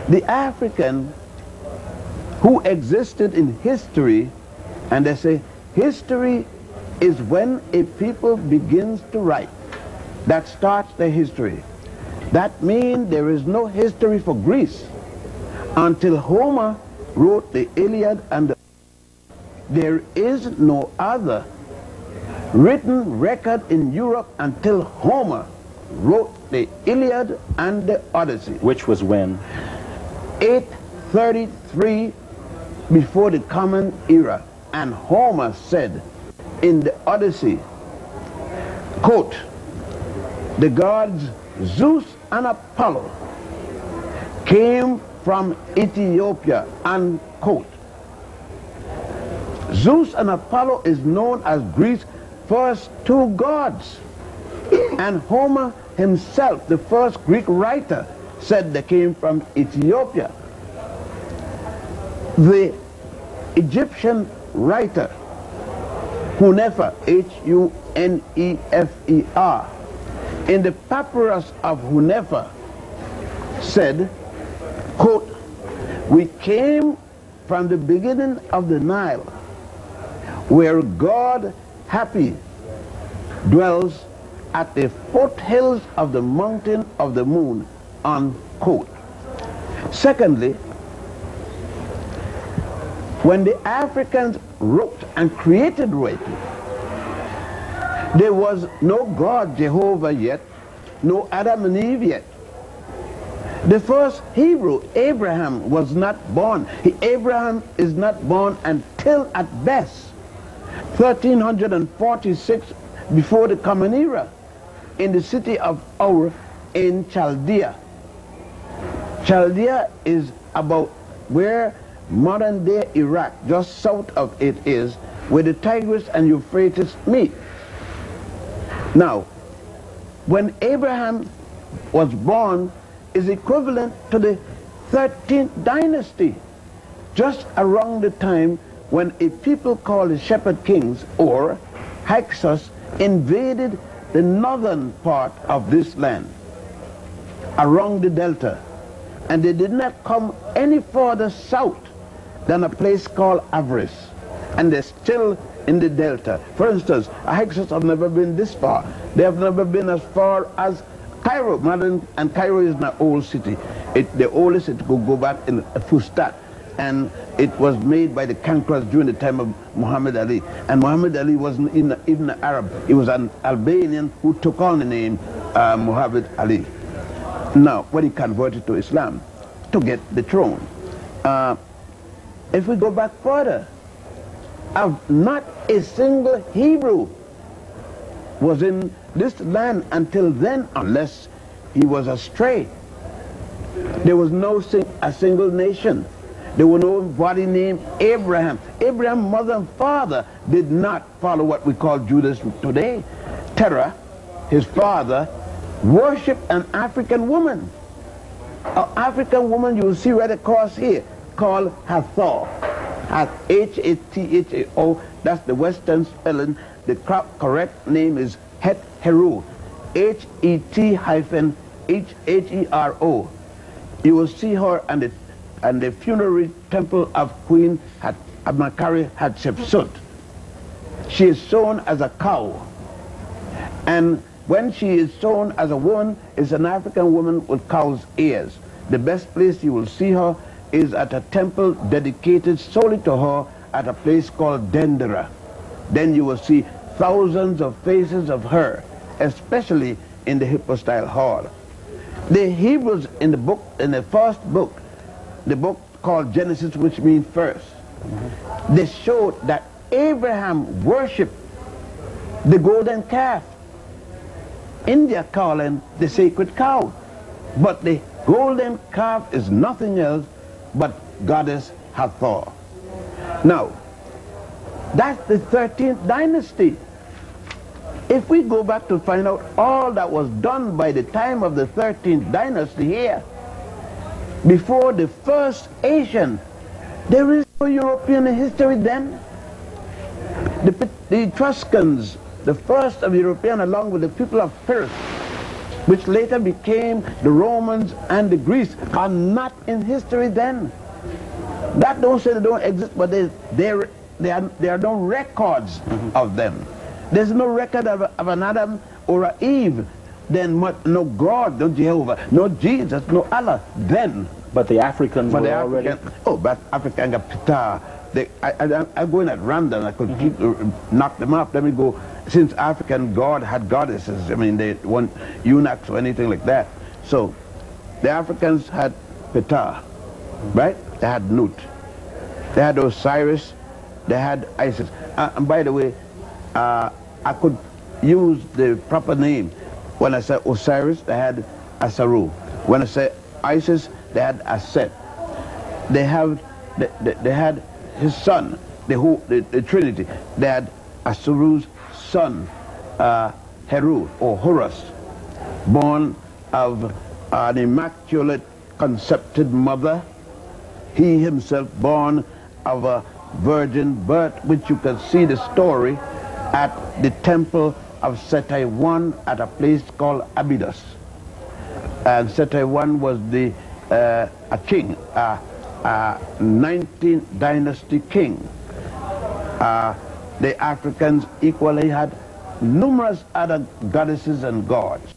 The African who existed in history, and they say history is when a people begins to write. That starts their history. That means there is no history for Greece until Homer wrote the Iliad and the... There is no other written record in Europe until Homer wrote the Iliad and the Odyssey. Which was when? 833 before the Common Era. And Homer said in the Odyssey, quote, the gods Zeus and Apollo came from Ethiopia, unquote. Zeus and Apollo is known as Greece's first two gods. And Homer himself, the first Greek writer, said they came from Ethiopia. The Egyptian writer, Hunefer, H-U-N-E-F-E-R, in the papyrus of Hunefer said, quote, we came from the beginning of the Nile, where God happy dwells at the foothills of the mountain of the moon, unquote. Secondly, when the Africans wrote and created writing, there was no God Jehovah yet, no Adam and Eve yet. The first Hebrew, Abraham, was not born. Abraham is not born until at best 1346 before the Common Era in the city of Ur in Chaldea. Chaldea is about where modern-day Iraq, just south of it is, where the Tigris and Euphrates meet. Now, when Abraham was born is equivalent to the 13th dynasty, just around the time when a people called the Shepherd Kings, or Hyksos, invaded the northern part of this land, around the delta. And they did not come any further south than a place called Avarice. And they're still in the delta. For instance, Hyksos have never been this far. They have never been as far as Cairo. And Cairo is an old city. The oldest it could go back in Fustat. And it was made by the conquerors during the time of Muhammad Ali. And Muhammad Ali wasn't even an Arab. He was an Albanian who took on the name Muhammad Ali. Now, when he converted to Islam to get the throne. If we go back further, not a single Hebrew was in this land until then, unless he was astray. There was no a single nation. There was nobody named Abraham. Abraham's mother and father did not follow what we call Judaism today. Terah, his father, worshipped an African woman. An African woman you will see right across here, called Hathor. H-A-T-H-A-O, that's the Western spelling. The correct name is Het-Heru, H-E-T-H-E-R-O. You will see her and the funerary temple of Queen Makari Hatshepsut. She is sewn as a cow. And when she is sewn as a woman, it's an African woman with cow's ears. The best place you will see her is at a temple dedicated solely to her at a place called Dendera. Then you will see thousands of faces of her, especially in the Hypostyle Hall. The Hebrews in the book, in the first book, the book called Genesis, which means first, they showed that Abraham worshipped the golden calf. India calling the sacred cow. But the golden calf is nothing else but goddess Hathor. Now, that's the 13th dynasty. If we go back to find out all that was done by the time of the 13th dynasty here, before the first Asian, there is no European history then. The Etruscans, the first of European, along with the people of Pyrrhus, which later became the Romans and the Greeks, are not in history then. That don't say they don't exist, but there are no records of them. There's no record of an Adam or an Eve. Then no God, no Jehovah, no Jesus, no Allah. Then. But the Africans were already... Oh, but African got Ptah. I'm going at random. I could keep knock them up. Let me go. Since African God had goddesses, I mean, they weren't eunuchs or anything like that. So the Africans had Ptah, right? They had Nut. They had Osiris. They had Isis. And by the way, I could use the proper name. When I say Osiris, they had Asaru. When I say Isis, they had Aset. They had his son, the Trinity. They had Asaru's son, Heru or Horus, born of an immaculate concepted mother. He himself born of a virgin birth, which you can see the story at the temple of Seti I at a place called Abydos. And Seti I was a king, 19th dynasty king. The Africans equally had numerous other goddesses and gods.